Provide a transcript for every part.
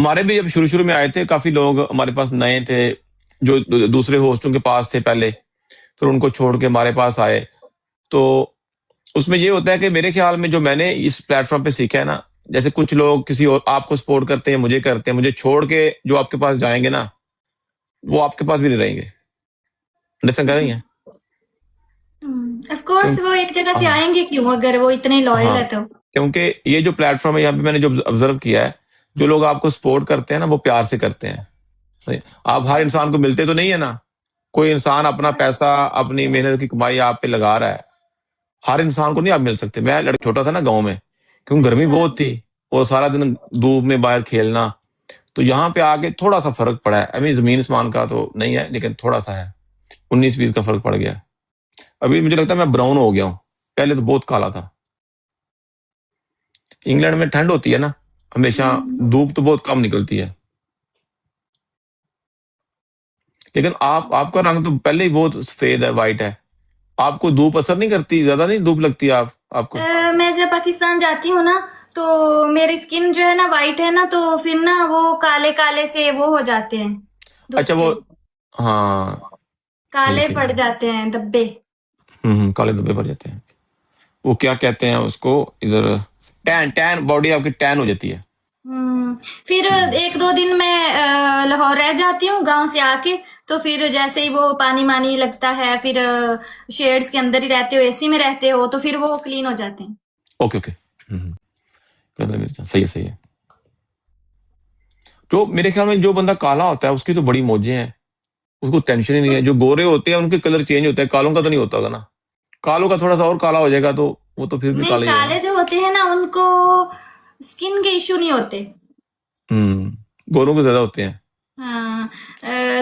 हमारे भी जब शुरू शुरू में आए थे काफी लोग हमारे पास नए थे, जो दूसरे होस्टों के पास थे पहले, फिर उनको छोड़ के हमारे पास आए। तो उसमें ये होता है कि मेरे ख्याल में जो मैंने इस प्लेटफॉर्म पे सीखा है ना, जैसे कुछ लोग किसी और आपको सपोर्ट करते हैं, मुझे करते हैं, मुझे छोड़ के जो आपके पास जाएंगे ना, वो आपके पास भी नहीं रहेंगे। अंडरस्टैंड कर रही हैं? ऑफ कोर्स क्यों? वो एक जगह से हाँ, आएंगे क्यों अगर वो इतने लॉयल हाँ, है तो। क्योंकि ये जो प्लेटफॉर्म है यहाँ पे मैंने जो ऑब्जर्व किया है, जो लोग आपको सपोर्ट करते हैं ना वो प्यार से करते हैं। सही। आप हर यस। इंसान को मिलते तो नहीं है ना, कोई इंसान अपना पैसा अपनी मेहनत की कमाई आप पे लगा रहा है, हर इंसान को नहीं आप मिल सकते। मैं लड़का छोटा था ना गांव में, क्यों गर्मी अच्छा। बहुत थी और सारा दिन धूप में बाहर खेलना, तो यहाँ पे आके थोड़ा सा फर्क पड़ा है। अभी जमीन आसमान का तो नहीं है लेकिन थोड़ा सा है, 19-20 का फर्क पड़ गया है। अभी मुझे लगता है मैं ब्राउन हो गया हूँ, पहले तो बहुत काला था। इंग्लैंड में ठंड होती है ना हमेशा, हम्म, धूप तो बहुत कम निकलती है, लेकिन आपका रंग तो पहले ही बहुत सफेद है, वाइट है। आपको धूप असर नहीं करती, ज्यादा नहीं धूप लगती है आपको? मैं जब पाकिस्तान जाती हूँ ना तो मेरी स्किन जो है ना वाइट है ना, तो फिर ना वो काले काले से वो हो जाते हैं धूप अच्छा वो, से। हाँ, सही काले सही पड़ है। जाते हैं धब्बे। काले धब्बे पड़ जाते हैं, वो क्या कहते हैं उसको इधर, टैन टैन, बॉडी आपकी टैन हो जाती है। हम्म। फिर हम्म, 1-2 दिन मैं लाहौर रह जाती हूँ गांव से आके। तो फिर जैसे ही वो पानी मानी लगता है, फिर शेड्स के अंदर ही रहते हो, एसी में रहते हो, तो फिर वो क्लीन हो जाते हैं। Okay okay. काला मिर्च, सही है सही है। जो मेरे ख्याल में जो बंदा काला होता है उसकी तो बड़ी मौजें हैं, उसको टेंशन ही नहीं है। जो गोरे होते हैं उनके कलर चेंज होते हैं, कालों का तो नहीं होता होगा ना? कालों का थोड़ा सा और काला हो जाएगा तो वो तो फिर भी नहीं, काला ही है काले ना। जो होते हैं ना उनको स्किन के इश्यू नहीं होते। गोरों के ज्यादा होते हैं। हाँ।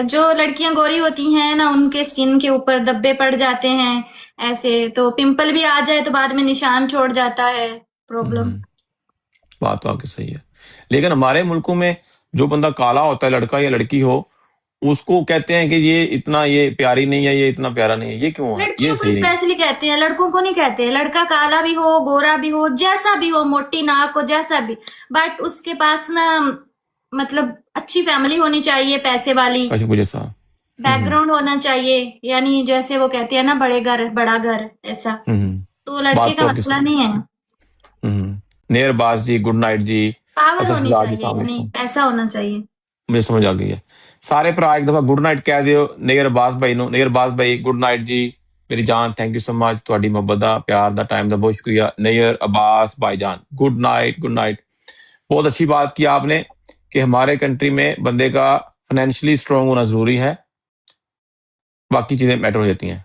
जो लड़कियां गोरी होती हैं ना उनके स्किन के ऊपर धब्बे पड़ जाते हैं ऐसे, तो पिंपल भी आ जाए तो बाद में निशान छोड़ जाता है। प्रॉब्लम। हम्म, बात तो आपकी सही है, लेकिन हमारे मुल्कों में जो बंदा काला होता है, लड़का या लड़की हो, उसको कहते हैं कि ये इतना ये प्यारी नहीं है, ये इतना प्यारा नहीं है। ये क्यों है? ये लड़कियों को सही नहीं। स्पेशली कहते हैं, लड़कों को नहीं कहते। लड़का काला भी हो, गोरा भी हो, जैसा भी हो, मोटी नाक हो, जैसा भी, बट उसके पास ना मतलब अच्छी फैमिली होनी चाहिए, पैसे वाली, अच्छा मुझे सा। हम्म बैकग्राउंड होना चाहिए। यानी जैसे वो कहती है ना, बड़े घर बड़ा घर ऐसा। हम्म तो लड़के बात का तो आपकी मसला सही। नहीं है। नेयर बास जी, गुड नाइट जी। पावर असद होनी शहजाद जी, चाहिए, सलाम यानी अलैकुम। पैसा होना चाहिए। मुझे समझ आ गई है। सारे भरा एक दफा गुड नाइट कह दियो नेयर अब्बास भाई नो। नेयर अब्बास भाई गुड नाइट जी, मेरी जान, थैंक यू सो मच, ਤੁਹਾਡੀ ਮੁਹੱਬਤ ਦਾ, प्यार ਦਾ, टाइम ਦਾ बहुत शुक्रिया। नेयर अब्बास भाईजान, गुड नाइट गुड नाइट। बहुत अच्छी बात की आपने कि हमारे कंट्री में बंदे का फाइनेंशियली स्ट्रांग होना जरूरी है, बाकी चीजें मैटर हो जाती हैं।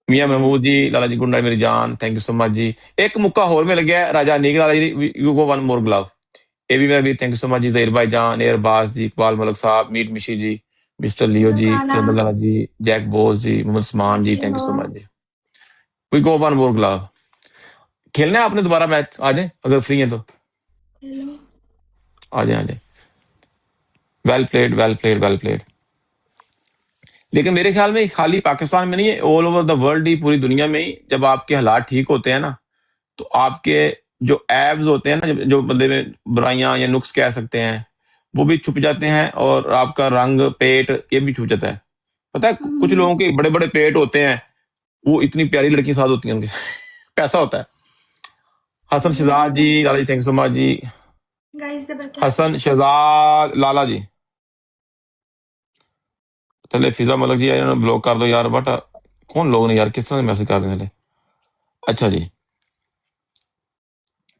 मियां yes. Mahmood ji, Lala ji good night मेरी जान, thank you so much ji. एक मुक्का होर मिल गया है, राजा नीक Lala ji, you go one more glove. ए भी मेरा भी thank you so much ji. Zaheer भाई जान, एयर बास जी, इकबाल मलक साहब, meet Mishi ji, mister Leo hello ji, Lala. Chandan Lala ji, Jack Bose ji, Mohammad Saman ji, कैसे थैंक यू हो? सो मच जी। We go one more glove. खेलना है आपने दोबारा मैच? आ जाए अगर फ्री है तो। हेलो। आ जाए आ जाए। Well played well played well played. लेकिन मेरे ख्याल में खाली पाकिस्तान में नहीं है, ऑल ओवर द वर्ल्ड ही, पूरी दुनिया में ही जब आपके हालात ठीक होते हैं ना, तो आपके जो एब्स होते हैं ना, जो बंदे में बुराइयां या नुक्स कह सकते हैं, वो भी छुप जाते हैं, और आपका रंग, पेट, ये भी छुप जाता है। पता है कुछ हम्म। लोगों के बड़े बड़े पेट होते हैं, वो इतनी प्यारी लड़की के साथ होती है उनके पैसा होता है। Hasan Shahzad ji, Lala ji thank so much ji. Guys double tap. Hasan Shahzad Lala ji, चले फिजा मलक जी इन्होंने ब्लॉक कर दो यार, बट कौन लोग ने यार, किस तरह मैसेज कर दें चले। अच्छा जी,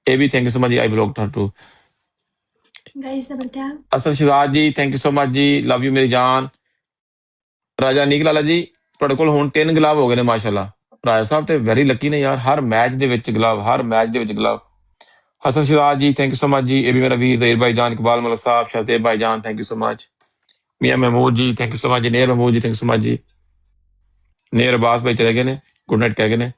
ए भी थैंक यू सो मच जी, I block her too. Guys double tap. Hasan Shahzad ji thank you so much जी, लव यू मेरी जान। राजा ਨੀਕ ਲਾਲਾ ਜੀ, ਤੁਹਾਡੇ ਕੋਲ ਹੁਣ 3 ਗਲਾਵ ਹੋ ਗਏ ਨੇ ਮਾਸ਼ਾਅੱਲਾ। ਰਾਜਾ ਸਾਹਿਬ ਤੇ ਵੈਰੀ ਲੱਕੀ ਨੇ ਯਾਰ, ਹਰ ਮੈਚ ਦੇ ਵਿੱਚ ਗਲਾਵ, ਹਰ ਮੈਚ ਦੇ ਵਿੱਚ ਗਲਾਵ। हसन शिराज जी थैंक यू सो मच जी। ये भी मेरा वीर जहीर भाई जान, इकबाल मलक साहब, शहजेब भाई जान, थैंक यू सो मच। मियां Mahmood ji thank you so much जी। नेर Mahmood ji thank you so much जी। नेर अब्बास भाई चले गए ने, गुड नाइट कह गए ने।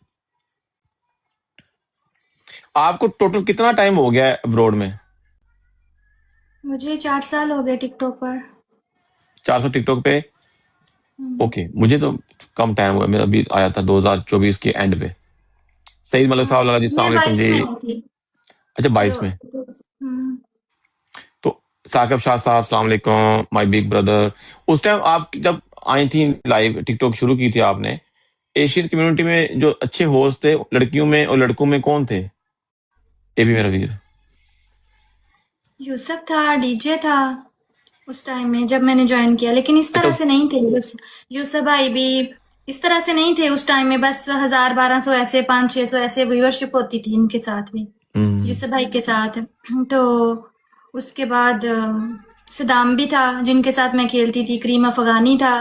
आपको टोटल कितना टाइम हो गया है अब्रोड में? मुझे 4 साल हो गए टिकटॉक पर। 400 टिकटॉक पे? हम्म। ओके, मुझे तो कम टाइम हुआ, मैं अभी आया था 2024 के एंड पे। सईद मलिक साहब, लाला जी मैं अस्सलाम वालेकुम 22 जी। में आई थी। अच्छा जो 22 में? तो साकिब शाह साहब अस्सलाम वालेकुम, माय बिग ब्रदर। उस टाइम आप जब आई थी लाइव टिकटॉक शुरू की थी आपने, एशियन कम्युनिटी में जो अच्छे होस्ट थे लड़कियों में और लड़कों में कौन थे? ये भी मेरा वीर। यूसुफ था, डीजे था उस टाइम में जब मैंने ज्वाइन किया, लेकिन इस तरह अच्छा। से नहीं थे। यूसुफ भाई भी इस तरह से नहीं थे उस टाइम में, बस 1000-1200 ऐसे 500-600 ऐसे व्यूअरशिप होती थी इनके साथ में, यूसुफ भाई के साथ। तो उसके बाद सदाम भी था जिनके साथ मैं खेलती थी, करीम अफगानी था,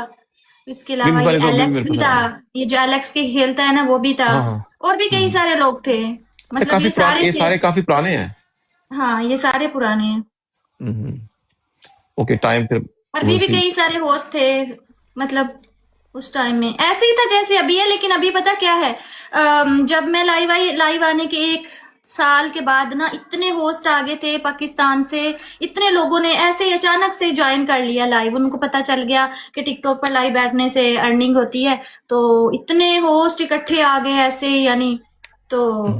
उसके क्रीम अलावा ये पानी तो अभी भी एलेक्स मेरे भी पास था, है। ये जो एलेक्स के खेलता है ना वो भी था, हाँ हाँ। और भी कई सारे लोग थे, अच्छा, मतलब काफी ये पुराने, सारे ये थे। सारे काफी पुराने हैं। हाँ, ये सारे पुराने हैं। हम्म। ओके, टाइम फिर अभी भी क्लोज। कई सारे होस्ट थे, मतलब उस टाइम में ऐसे ही था जैसे अभी है, लेकिन अभी पता क्या है, जब मैं लाइव आने के 1 साल के बाद ना इतने होस्ट आ गए थे पाकिस्तान से, इतने लोगों ने ऐसे ही अचानक से ज्वाइन कर लिया लाइव, उनको पता चल गया कि टिकटॉक पर लाइव बैठने से अर्निंग होती है, तो इतने होस्ट इकट्ठे आ गए ऐसे, यानी तो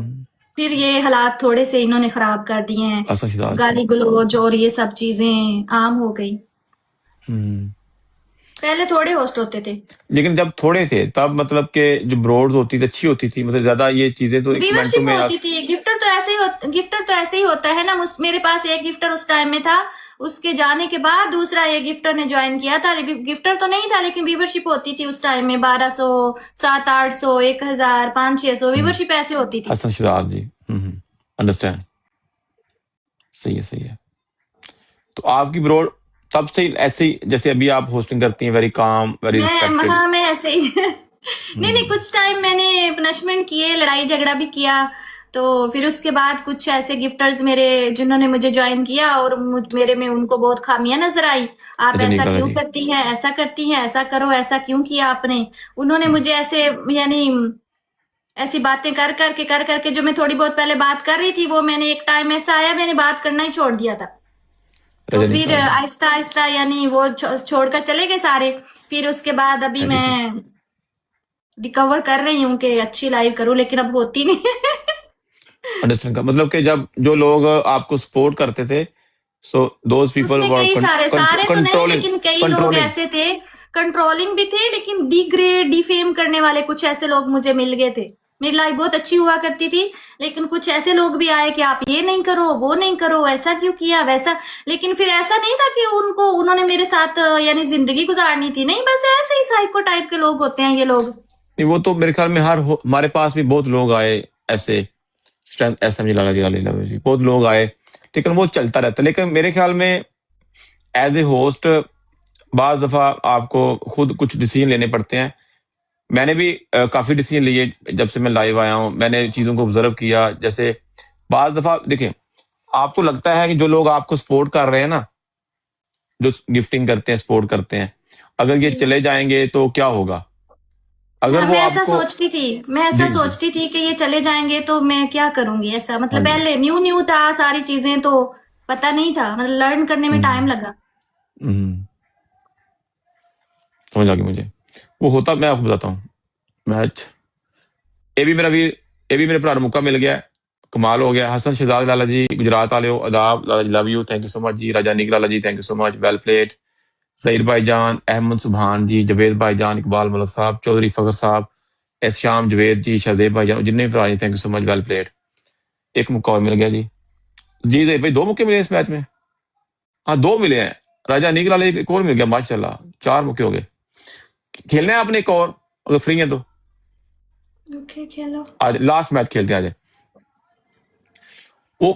फिर ये हालात थोड़े से इन्होंने खराब कर दिए हैं, असद शिदात। गाली गलौज और ये सब चीजें आम हो गई। हम्म। पहले थोड़े होस्ट होते थे, लेकिन जब थोड़े थे तब मतलब के जो ब्रॉड होती थी अच्छी होती थी, मतलब ज्यादा ये चीजें तो कमेंटों व्यूअरशिप में होती थी। गिफ्टर तो ऐसे ही होता है ना, मेरे पास एक गिफ्टर उस टाइम में था, उसके जाने के बाद दूसरा एक गिफ्टर ने ज्वाइन किया था, गिफ्टर तो नहीं था लेकिन व्यूअरशिप होती थी उस टाइम में 1200, 700-800, 1000, 500-600 व्यूअरशिप ऐसे होती थी। असद शिदात जी। अंडरस्टैंड। सही है, सही है। तो आपकी ब्रॉड तब से ही ऐसे ही जैसे अभी आप होस्टिंग करती हैं, वेरी काम, वेरी रिस्पेक्टेड। हाँ, मैं ऐसे ही नहीं नहीं, कुछ टाइम मैंने पनिशमेंट किए, लड़ाई झगड़ा भी किया, तो फिर उसके बाद कुछ ऐसे गिफ्टर्स मेरे जिन्होंने मुझे ज्वाइन किया और मेरे में उनको बहुत खामियां नजर आई, आप अच्छा ऐसा निकला क्यों जी। करती हैं, ऐसा करती हैं, ऐसा करो, ऐसा क्यों किया आपने। उन्होंने मुझे ऐसे, यानी ऐसी बातें कर करके जो मैं थोड़ी बहुत पहले बात कर रही थी, वो मैंने एक टाइम ऐसा आया मैंने बात करना ही छोड़ दिया था, तो रजनी फिर निकला जी। आहिस्ता आहिस्ता यानी वो छोड़कर चले गए सारे। फिर उसके बाद अभी ठीक है। मैं रिकवर कर रही हूँ कि अच्छी लाइव करूं, लेकिन अब होती नहीं अंडरस्टैंड का मतलब कि जब जो लोग आपको सपोर्ट करते थे, सो दोज पीपल उसमें वर कई सारे सारे तो नहीं, कंट्रोलिंग। लेकिन कई लोग कंट्रोलिंग। ऐसे थे, कंट्रोलिंग भी थे, लेकिन डिग्रेड डिफेम करने वाले कुछ ऐसे लोग मुझे मिल गए थे। मेरी लाइफ बहुत अच्छी हुआ करती थी, लेकिन कुछ ऐसे लोग भी आए कि आप ये नहीं करो, वो नहीं करो, ऐसा क्यों किया, वैसा। लेकिन फिर ऐसा नहीं था कि उन्होंने मेरे साथ यानी जिंदगी गुजारनी थी, नहीं, बस ऐसे ही साइको टाइप के लोग होते हैं ये लोग। नहीं, वो तो मेरे ख्याल में हमारे पास भी बहुत लोग आए ऐसे, स्ट्रेंथ ऐसा मुझे लगा जी बहुत लोग आए, लेकिन वो चलता रहता है। लेकिन मेरे ख्याल में एज ए होस्ट बाज दफा आपको खुद कुछ डिसीजन लेने पड़ते हैं। मैंने भी काफी डिसीजन लिए जब से मैं लाइव आया हूं, मैंने चीजों को ऑब्जर्व किया। जैसे बाज दफा देखिए, आपको लगता है कि जो लोग आपको सपोर्ट कर रहे हैं ना, जो गिफ्टिंग करते हैं, सपोर्ट करते हैं, अगर ये जी चले जाएंगे तो क्या होगा? अगर हाँ, वो आपको। मैं ऐसा जी जी। सोचती थी कि ये चले जाएंगे तो मैं क्या करूंगी, ऐसा हाँ मतलब जी। पहले न्यू न्यू था सारी चीजें, तो पता नहीं था, मतलब लर्न करने में टाइम हम्म। लगा। हम्म। समझ आ गई मुझे। वो होता, मैं आपको बताता हूँ मैच। ये भी मेरा वीर, ये भी मेरे भरा मौका मिल गया है, कमाल हो गया। हसन शहजाद लाला जी गुजरात वाले हो, आदाब Lala ji, love you, thank you so much जी। राजा निक Lala ji, thank you so much, well played. Saeed भाईजान, अहमद सुबहान जी, जवेद भाईजान, इकबाल मलक साहब, चौधरी फखर साहब, एस शाम, जवेद जी, शहजेब भाईजान, जितने भी भरा जी, thank you so much, well played. एक मौका और मिल गया जी। जी जी भाई, 2 मौके मिले इस मैच में। हाँ, 2 मिले हैं। राजा निक लाला जी एक और मिल गया, माशाल्लाह 4 मौके हो गए। खेलना है आपने एक और, अगर फ्री है तो ओके, खेलो। आज लास्ट मैच खेलते हैं आज। वो